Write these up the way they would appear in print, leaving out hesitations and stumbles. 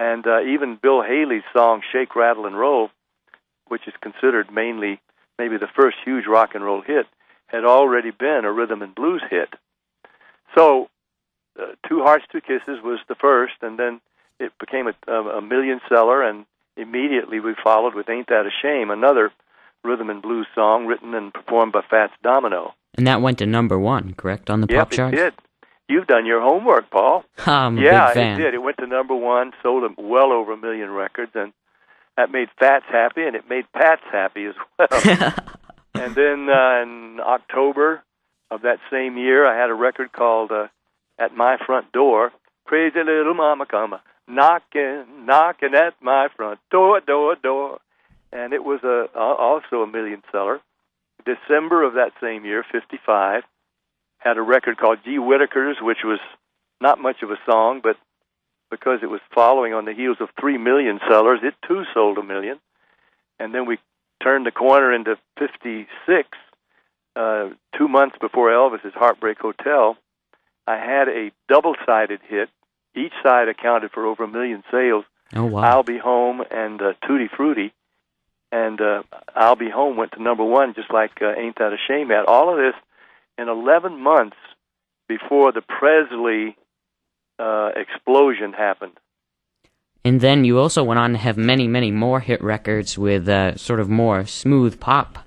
And even Bill Haley's song "Shake, Rattle, and Roll," which is considered mainly maybe the first huge rock and roll hit, had already been a rhythm and blues hit. So, Two Hearts, Two Kisses was the first, and then it became a million seller, and immediately we followed with Ain't That a Shame, another rhythm and blues song written and performed by Fats Domino. And that went to #1, correct, on the pop charts? Yep, it did. You've done your homework, Paul. I'm a big fan. Yeah, it did. It went to #1, sold well over 1 million records, and that made Fats happy, and it made Pats happy as well. And then in October of that same year, I had a record called At My Front Door. Crazy little mama come knocking at my front door, door, door. And it was also a million seller. December of that same year, 55, had a record called Gee Whittaker's, which was not much of a song, but because it was following on the heels of 3 million sellers, it too sold 1 million. And then we turned the corner into 56, 2 months before Elvis's Heartbreak Hotel. I had a double-sided hit. Each side accounted for over 1 million sales. Oh, wow. I'll Be Home and Tutti Frutti. And I'll Be Home went to #1, just like Ain't That a Shame had. All of this in 11 months before the Presley explosion happened. And then you also went on to have many, many more hit records with sort of more smooth pop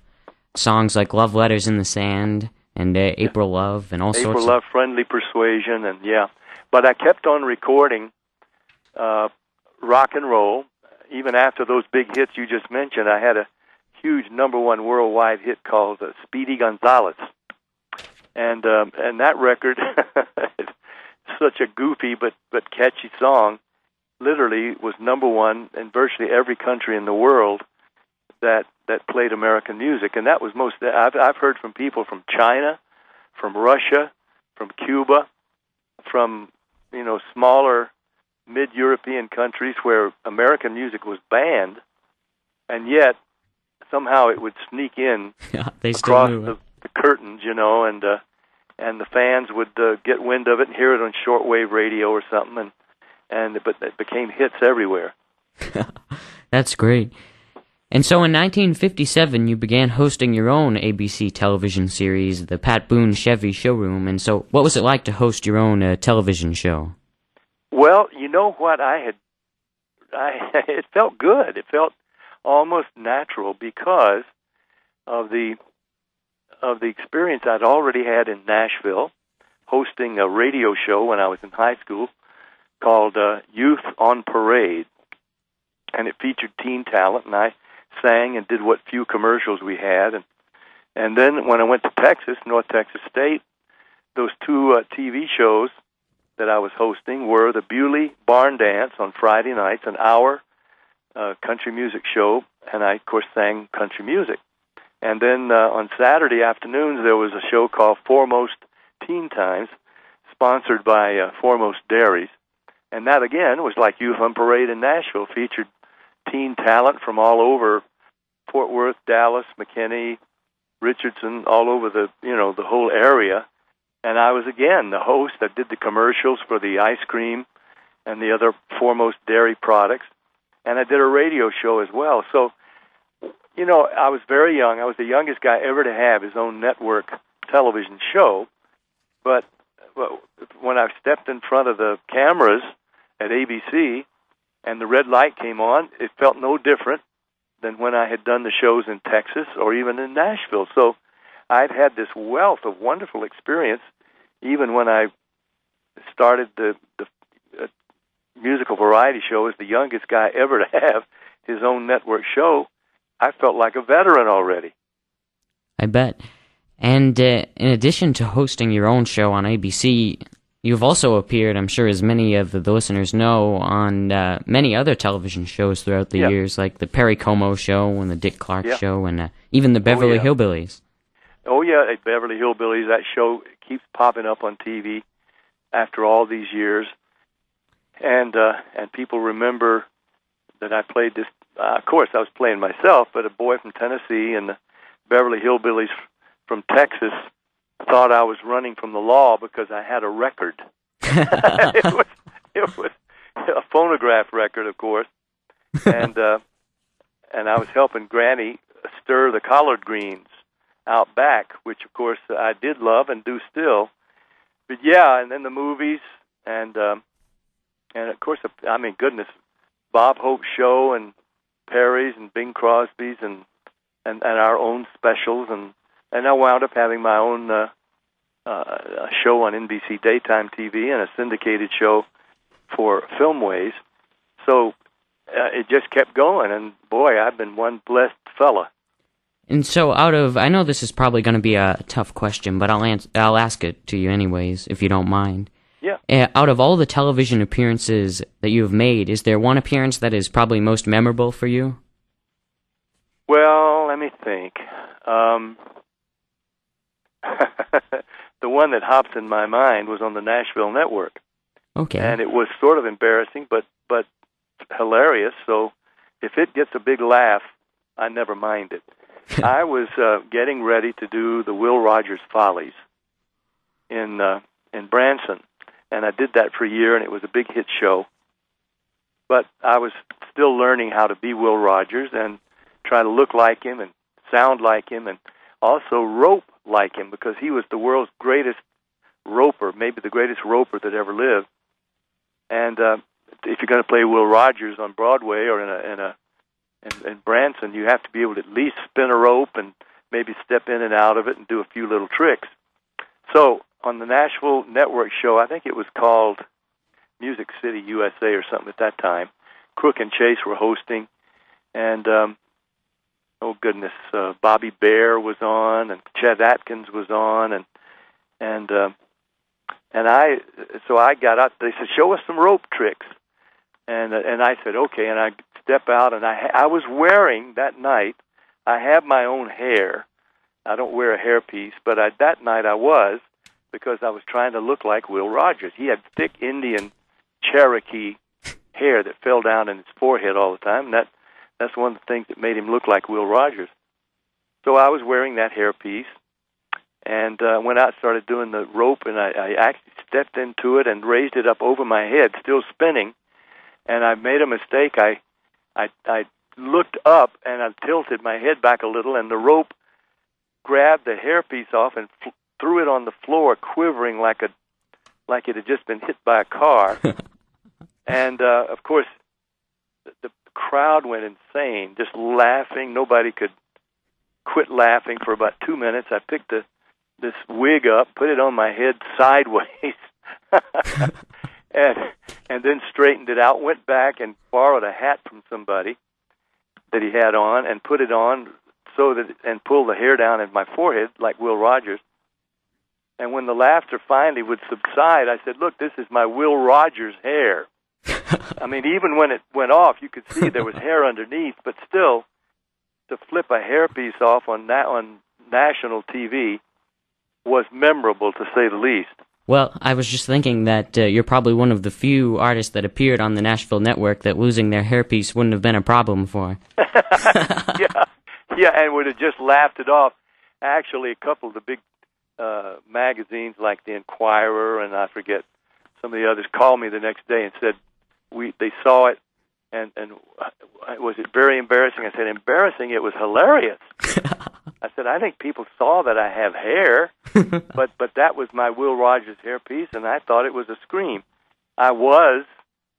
songs like Love Letters in the Sand and April Love and all sorts of... April Love, Friendly Persuasion, and yeah. But I kept on recording rock and roll. Even after those big hits you just mentioned, I had a huge #1 worldwide hit called Speedy Gonzales. And that record, such a goofy but catchy song, literally was #1 in virtually every country in the world that played American music. And that was I've heard from people from China, from Russia, from Cuba, from smaller mid-European countries where American music was banned, and yet somehow it would sneak in across the curtains, and the fans would get wind of it and hear it on shortwave radio or something, but it became hits everywhere. That's great. And so in 1957, you began hosting your own ABC television series, the Pat Boone Chevy Showroom. And so what was it like to host your own television show? Well, you know what? It felt good. It felt almost natural because of the experience I'd already had in Nashville, hosting a radio show when I was in high school called Youth on Parade, and it featured teen talent, and I sang and did what few commercials we had, and then when I went to Texas, North Texas State, those two TV shows that I was hosting were the Bewley Barn Dance on Friday nights, an hour country music show, and I, of course, sang country music. And then on Saturday afternoons, there was a show called Foremost Teen Times, sponsored by Foremost Dairies. And that, again, was like Youth on Parade in Nashville, featured teen talent from all over Fort Worth, Dallas, McKinney, Richardson, all over the whole area. And I was, again, the host. I did the commercials for the ice cream and the other Foremost dairy products. And I did a radio show as well. So, I was very young. I was the youngest guy ever to have his own network television show. But when I stepped in front of the cameras at ABC and the red light came on, it felt no different than when I had done the shows in Texas or even in Nashville. So I'd had this wealth of wonderful experience even when I started the musical variety show as the youngest guy ever to have his own network show. I felt like a veteran already. I bet. And in addition to hosting your own show on ABC, you've also appeared, I'm sure as many of the listeners know, on many other television shows throughout the years, like the Perry Como Show and the Dick Clark Show and even the Beverly Hillbillies. Oh, yeah, Beverly Hillbillies. That show keeps popping up on TV after all these years. And people remember that I played this. Of course, I was playing myself, but a boy from Tennessee and the Beverly Hillbillies from Texas thought I was running from the law because I had a record. It was a phonograph phonograph record, of course, and I was helping Granny stir the collard greens out back, which of course I did love and do still. But yeah, and then the movies, and of course, I mean, goodness, Bob Hope's show and Perry's and Bing Crosby's and our own specials, and I wound up having my own a show on NBC daytime TV and a syndicated show for Filmways. So it just kept going, and boy, I've been one blessed fella. And so I know this is probably going to be a tough question, but I'll ask it to you anyways, if you don't mind. Yeah. Out of all the television appearances that you have made, is there one appearance that is probably most memorable for you? Well, let me think. The one that hops in my mind was on the Nashville Network. Okay. And it was sort of embarrassing, but hilarious. So if it gets a big laugh, I never mind it. I was getting ready to do the Will Rogers Follies in Branson, and I did that for a year, and it was a big hit show. But I was still learning how to be Will Rogers and try to look like him and sound like him and also rope like him, because he was the world's greatest roper, maybe the greatest roper that ever lived. And if you're going to play Will Rogers on Broadway or in Branson, you have to be able to at least spin a rope and maybe step in and out of it and do a few little tricks. So on the Nashville Network show, I think it was called Music City, USA or something at that time, Crook and Chase were hosting, and oh goodness, Bobby Bear was on, and Chet Atkins was on, and I got out. They said, "Show us some rope tricks," and I said, "Okay." And I step out, and I was wearing that night. I have my own hair. I don't wear a hairpiece, but that night I was, because I was trying to look like Will Rogers. He had thick Indian Cherokee hair that fell down in his forehead all the time, and that's one of the things that made him look like Will Rogers. So I was wearing that hairpiece, and went out and started doing the rope, and I actually stepped into it and raised it up over my head, still spinning, and I made a mistake. I looked up, and I tilted my head back a little, and the rope grabbed the hairpiece off and threw it on the floor, quivering like it had just been hit by a car. And, of course, the crowd went insane, just laughing. Nobody could quit laughing for about 2 minutes. I picked this wig up, put it on my head sideways, and then straightened it out, went back and borrowed a hat from somebody that he had on and put it on and pulled the hair down at my forehead like Will Rogers. And when the laughter finally would subside, I said, "Look, this is my Will Rogers hair." I mean, even when it went off, you could see there was hair underneath, but still, to flip a hairpiece off on national TV was memorable, to say the least. Well, I was just thinking that you're probably one of the few artists that appeared on the Nashville Network that losing their hairpiece wouldn't have been a problem for. Yeah, and would have just laughed it off. Actually, a couple of the big magazines like the Enquirer and I forget some of the others called me the next day and said they saw it and was it very embarrassing? I said, embarrassing? It was hilarious. I said, I think people saw that I have hair, but that was my Will Rogers hairpiece, and I thought it was a scream. I was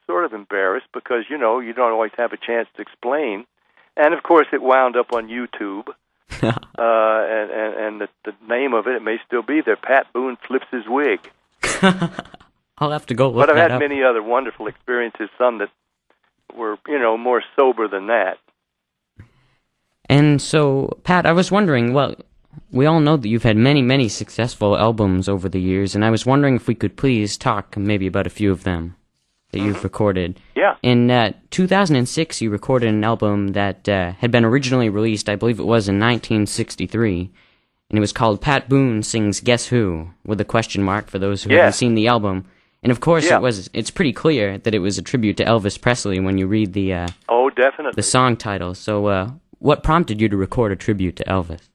sort of embarrassed because, you don't always have a chance to explain. And, of course, it wound up on YouTube. And the name of it may still be there. Pat Boone flips his wig. I'll have to go look that up. But I've had many other wonderful experiences, some that were, more sober than that. And so, Pat, I was wondering, well, we all know that you've had many, many successful albums over the years, and I was wondering if we could please talk maybe about a few of them that you've recorded. Yeah. In 2006, you recorded an album that had been originally released, I believe it was in 1963, and it was called Pat Boone Sings Guess Who, with a question mark for those who haven't seen the album. And of course, it's pretty clear that it was a tribute to Elvis Presley when you read the definitely the song title. So, what prompted you to record a tribute to Elvis?